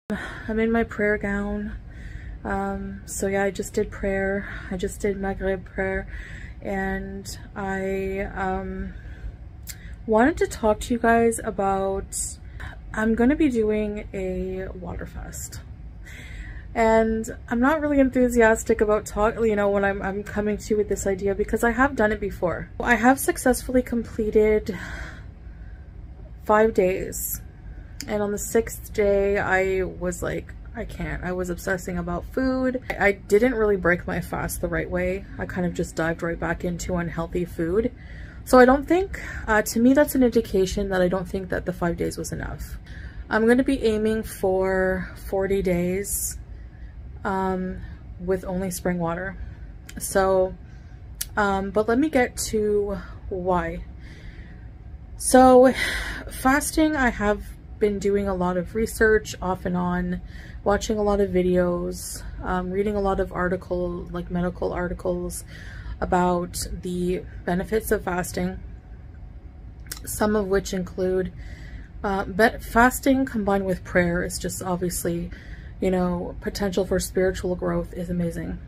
I'm in my prayer gown. So yeah, I just did prayer. I just did Maghrib prayer, and I wanted to talk to you guys about, I'm gonna be doing a water fast. And I'm not really enthusiastic about when I'm coming to you with this idea, because I have done it before. I have successfully completed 5 days. And on the 6th day, I was like, I can't. I was obsessing about food. I didn't really break my fast the right way. I kind of just dived right back into unhealthy food. So I don't think, to me, that's an indication that I don't think that the 5 days was enough. I'm going to be aiming for 40 days with only spring water. So, but let me get to why. So fasting, I have been doing a lot of research off and on, watching a lot of videos, reading a lot of articles, like medical articles about the benefits of fasting, some of which include fasting combined with prayer is just obviously, you know, potential for spiritual growth is amazing.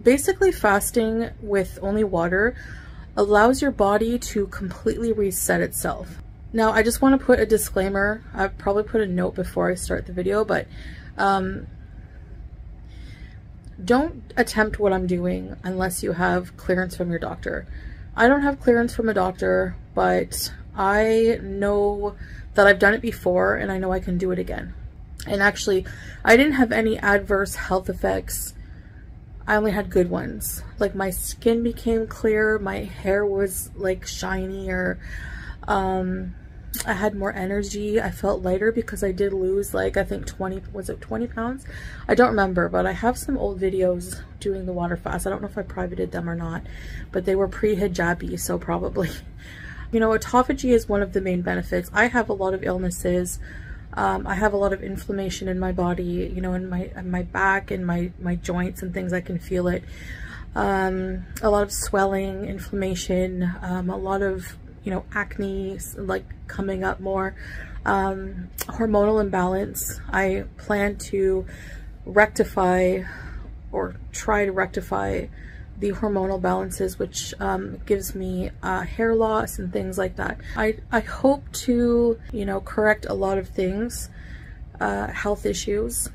Basically, fasting with only water allows your body to completely reset itself. Now, I just want to put a disclaimer. I'll probably put a note before I start the video, but don't attempt what I'm doing unless you have clearance from your doctor. I don't have clearance from a doctor, but I know that I've done it before, and I know I can do it again. And actually, I didn't have any adverse health effects. I only had good ones. Like, my skin became clear, my hair was like shinier, I had more energy, I felt lighter because I did lose, like, I think 20 pounds? I don't remember, but I have some old videos doing the water fast. I don't know if I privated them or not, but they were pre-hijabi, so probably. You know, autophagy is one of the main benefits. I have a lot of illnesses. I have a lot of inflammation in my body, you know, in my back and my joints and things. I can feel it. A lot of swelling, inflammation, a lot of, you know, acne, like, coming up more, hormonal imbalance. I plan to rectify, or try to rectify, the hormonal balances, which gives me hair loss and things like that. I hope to, you know, correct a lot of things, health issues,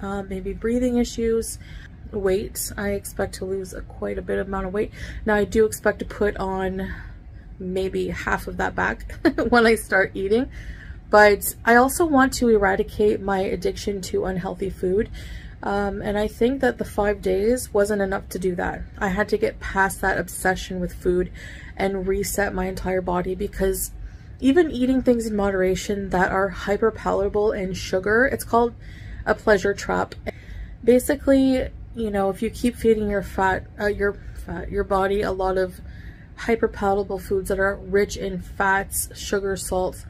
maybe breathing issues, weight. I expect to lose quite a bit amount of weight. Now, I do expect to put on maybe half of that back when I start eating, but I also want to eradicate my addiction to unhealthy food. And I think that the 5 days wasn't enough to do that. I had to get past that obsession with food and reset my entire body, because even eating things in moderation that are hyper palatable in sugar, it's called a pleasure trap. Basically, you know, if you keep feeding your body a lot of hyper palatable foods that are rich in fats, sugar, salt,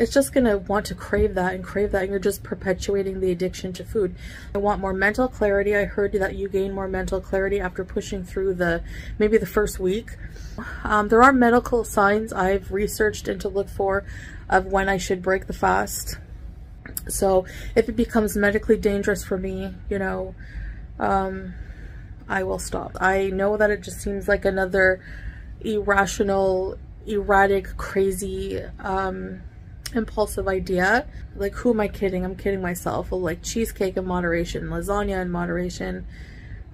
it's just gonna want to crave that and crave that, and you're just perpetuating the addiction to food. I want more mental clarity. I heard that you gain more mental clarity after pushing through maybe the first week. There are medical signs I've researched and to look for of when I should break the fast. So if it becomes medically dangerous for me, you know, I will stop. I know that it just seems like another irrational, erratic, crazy, impulsive idea. Like, who am I kidding? I'm kidding myself. Well, like, cheesecake in moderation, lasagna in moderation.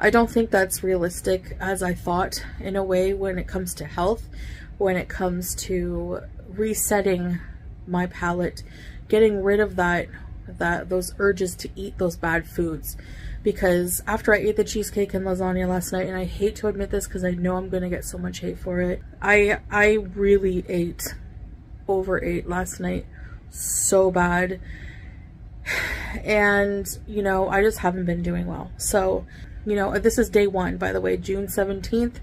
I don't think that's realistic as I thought, in a way, when it comes to health, when it comes to resetting my palate, getting rid of those urges to eat those bad foods. Because after I ate the cheesecake and lasagna last night, and I hate to admit this because I know I'm gonna get so much hate for it, I really overate last night so bad, and, you know, I just haven't been doing well. So, you know, this is day 1, by the way, June 17th,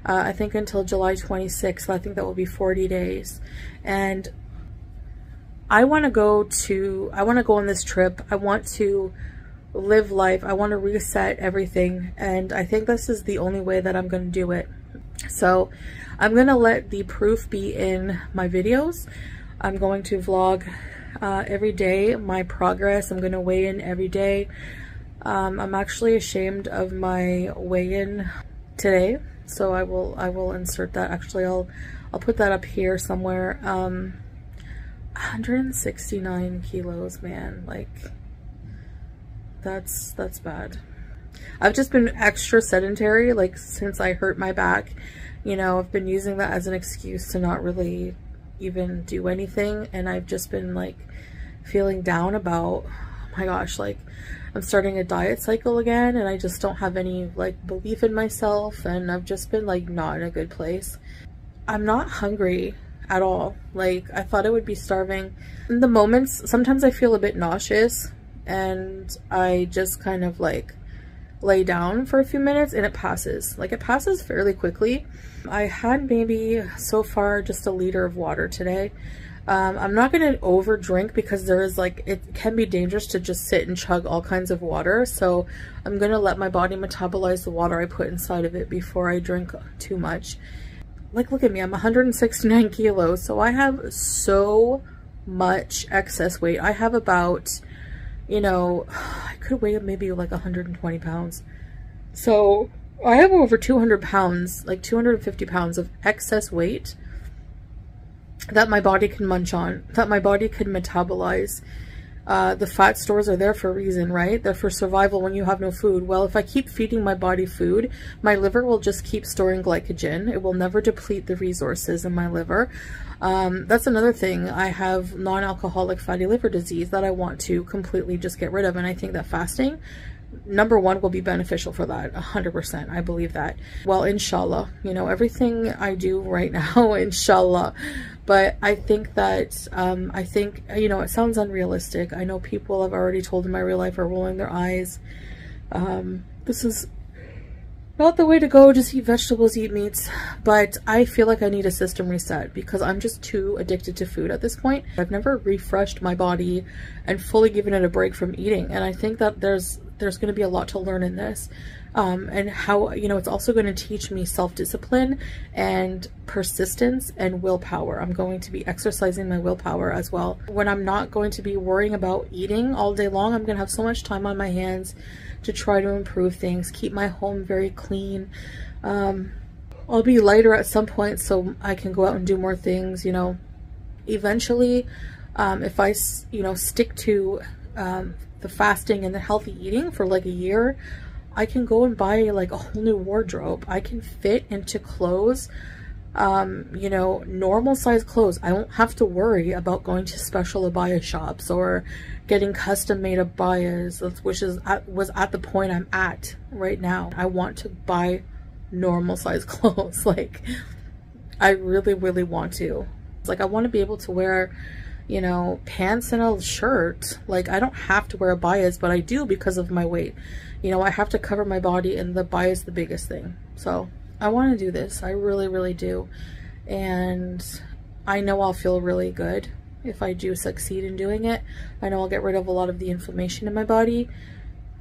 I think until July 26th. I think that will be 40 days, and I want to go on this trip. I want to live life. I want to reset everything, and I think this is the only way that I'm going to do it. So I'm going to let the proof be in my videos. I'm going to vlog every day my progress. I'm gonna weigh in every day. I'm actually ashamed of my weigh-in today, so I will insert that. Actually, I'll put that up here somewhere. 169 kilos, man. Like, that's bad. I've just been extra sedentary, like, since I hurt my back. You know, I've been using that as an excuse to not really even do anything, and I've just been like feeling down about, oh my gosh, like I'm starting a diet cycle again, and I just don't have any like belief in myself, and I've just been like not in a good place. I'm not hungry at all. Like, I thought I would be starving. In the moments, sometimes I feel a bit nauseous, and I just kind of like lay down for a few minutes and it passes. Like, it passes fairly quickly. I had maybe so far just a liter of water today. I'm not going to over drink because there is like, it can be dangerous to just sit and chug all kinds of water. So I'm going to let my body metabolize the water I put inside of it before I drink too much. Like, look at me, I'm 169 kilos. So I have so much excess weight. I have about, you know, I could weigh maybe like 120 pounds. So I have over 200 pounds, like 250 pounds of excess weight that my body can munch on, that my body can metabolize. The fat stores are there for a reason, right? They're for survival when you have no food. Well, if I keep feeding my body food, my liver will just keep storing glycogen. It will never deplete the resources in my liver. That's another thing. I have non-alcoholic fatty liver disease that I want to completely just get rid of. And I think that fasting, number one, will be beneficial for that. 100%. I believe that. Well, inshallah, you know, everything I do right now, inshallah. But I think that, you know, it sounds unrealistic. I know people I've already told in my real life are rolling their eyes. This is not the way to go. Just eat vegetables, eat meats. But I feel like I need a system reset because I'm just too addicted to food at this point. I've never refreshed my body and fully given it a break from eating. And I think that there's going to be a lot to learn in this. And how, you know, it's also going to teach me self-discipline and persistence and willpower. I'm going to be exercising my willpower as well. When I'm not going to be worrying about eating all day long, I'm going to have so much time on my hands to try to improve things, keep my home very clean. I'll be lighter at some point so I can go out and do more things, you know. Eventually, if I, you know, stick to the fasting and the healthy eating for like a year, I can go and buy like a whole new wardrobe. I can fit into clothes, you know, normal size clothes. I won't have to worry about going to special abaya shops or getting custom made abayas, which was at the point I'm at right now. I want to buy normal size clothes. Like, I really, really want to. Like, I want to be able to wear, you know, pants and a shirt. Like, I don't have to wear abayas, but I do because of my weight. You know, I have to cover my body, and the abaya is the biggest thing. So I want to do this. I really, really do. And I know I'll feel really good if I do succeed in doing it. I know I'll get rid of a lot of the inflammation in my body.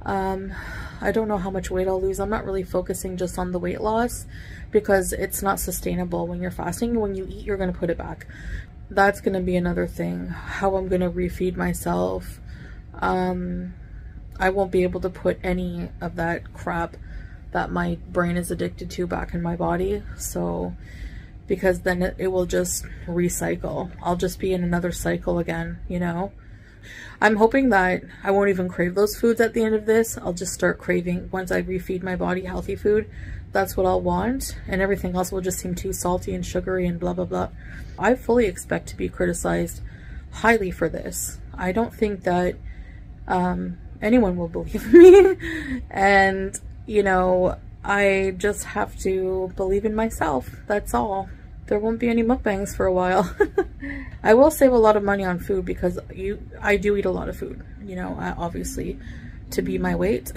I don't know how much weight I'll lose. I'm not really focusing just on the weight loss because it's not sustainable when you're fasting. When you eat, you're going to put it back. That's going to be another thing. How I'm going to refeed myself. I won't be able to put any of that crap that my brain is addicted to back in my body. So, because then it will just recycle. I'll just be in another cycle again, you know. I'm hoping that I won't even crave those foods at the end of this. I'll just start craving, once I refeed my body healthy food, that's what I'll want. And everything else will just seem too salty and sugary and blah, blah, blah. I fully expect to be criticized highly for this. I don't think that anyone will believe me. And, you know, I just have to believe in myself. That's all. There won't be any mukbangs for a while. I will save a lot of money on food because I do eat a lot of food, you know, obviously, to be my weight.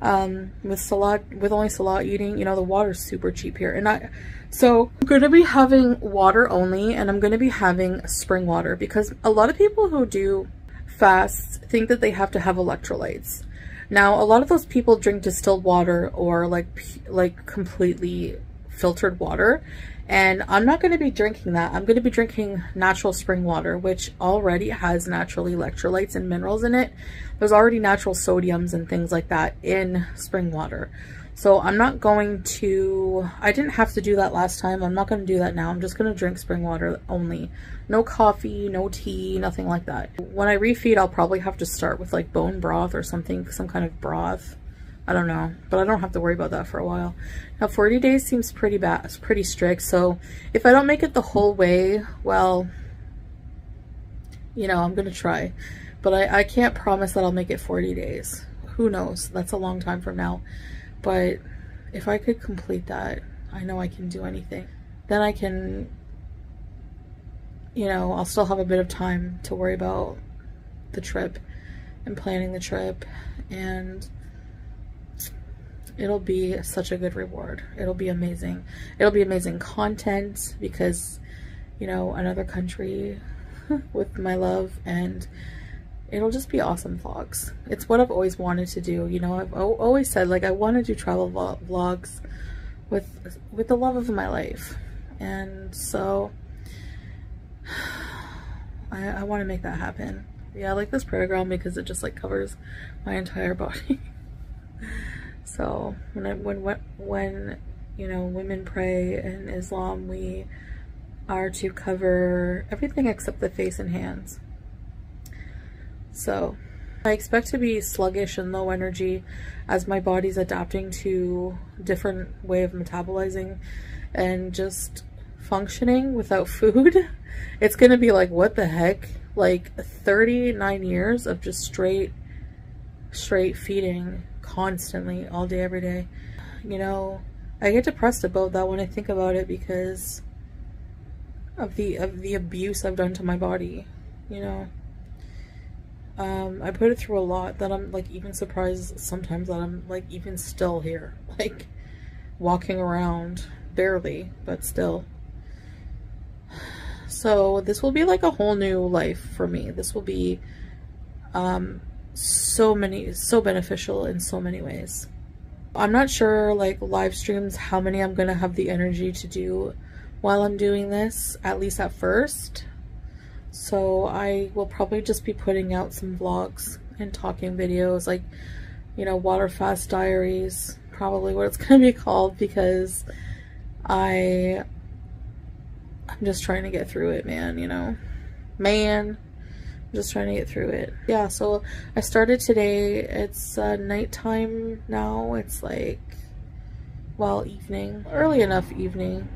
With only salat eating, you know, the water's super cheap here. And so I'm going to be having water only, and I'm going to be having spring water because a lot of people who do fasts think that they have to have electrolytes. Now, a lot of those people drink distilled water or like completely filtered water, and I'm not going to be drinking that. I'm going to be drinking natural spring water, which already has natural electrolytes and minerals in it. There's already natural sodiums and things like that in spring water. So I'm not going to, I didn't have to do that last time. I'm not going to do that now. I'm just going to drink spring water only. No coffee, no tea, nothing like that. When I refeed, I'll probably have to start with like bone broth or something, some kind of broth. I don't know, but I don't have to worry about that for a while. Now 40 days seems pretty bad, it's pretty strict. So if I don't make it the whole way, well, you know, I'm going to try. But I can't promise that I'll make it 40 days. Who knows? That's a long time from now. But if I could complete that, I know I can do anything. Then I can, you know, I'll still have a bit of time to worry about the trip and planning the trip, and it'll be such a good reward. It'll be amazing. It'll be amazing content because, you know, another country with my love, and it'll just be awesome vlogs. It's what I've always wanted to do. You know, I've always said, like, I want to do travel vlogs with the love of my life. And so I want to make that happen. Yeah, I like this prayer ground because it just like covers my entire body. So when you know, women pray in Islam, we are to cover everything except the face and hands. So I expect to be sluggish and low energy as my body's adapting to different way of metabolizing and just functioning without food. It's gonna be like, what the heck? Like 39 years of just straight feeding constantly all day, every day. You know, I get depressed about that when I think about it because of the abuse I've done to my body, you know. I put it through a lot that I'm like even surprised sometimes that I'm like even still here, like walking around, barely, but still. So this will be like a whole new life for me. This will be so beneficial in so many ways. I'm not sure, like, live streams, how many I'm gonna have the energy to do while I'm doing this, at least at first. So I will probably just be putting out some vlogs and talking videos, like, you know, water fast diaries, probably what it's gonna be called, because I'm just trying to get through it, man, you know. I'm just trying to get through it. Yeah, so I started today. It's nighttime now. It's like, well, evening, early enough evening.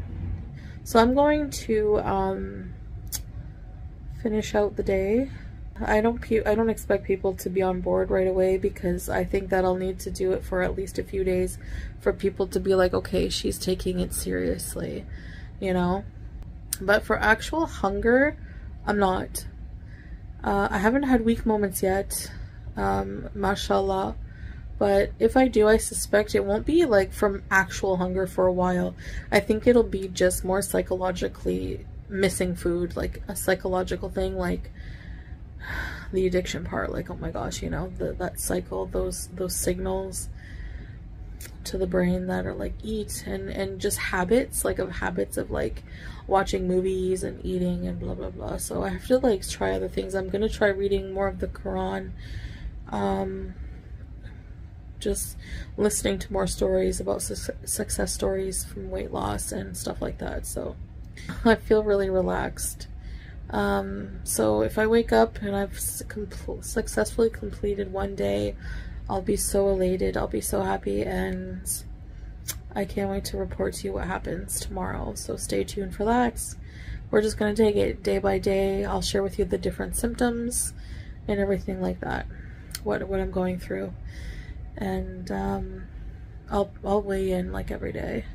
So I'm going to finish out the day. I don't expect people to be on board right away because I think that I'll need to do it for at least a few days for people to be like, okay, she's taking it seriously, you know. But for actual hunger, I'm not. I haven't had weak moments yet, mashallah, but if I do, I suspect it won't be like from actual hunger for a while. I think it'll be just more psychologically missing food, like a psychological thing, like the addiction part, like, oh my gosh, you know, that cycle, those signals to the brain that are like eat, and just habits, like habits of like watching movies and eating and blah blah blah. So I have to like try other things. I'm gonna try reading more of the Quran, just listening to more stories about success stories from weight loss and stuff like that. So I feel really relaxed. So if I wake up and I've successfully completed one day, I'll be so elated, I'll be so happy, and I can't wait to report to you what happens tomorrow. So stay tuned for that. We're just going to take it day by day. I'll share with you the different symptoms and everything like that, what I'm going through, and I'll weigh in like every day.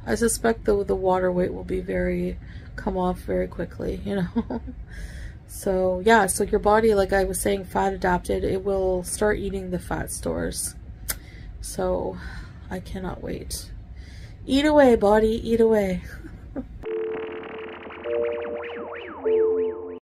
I suspect the water weight will be come off very quickly, you know. So yeah, so your body, like I was saying, fat adapted, it will start eating the fat stores. So I cannot wait. Eat away, body, eat away.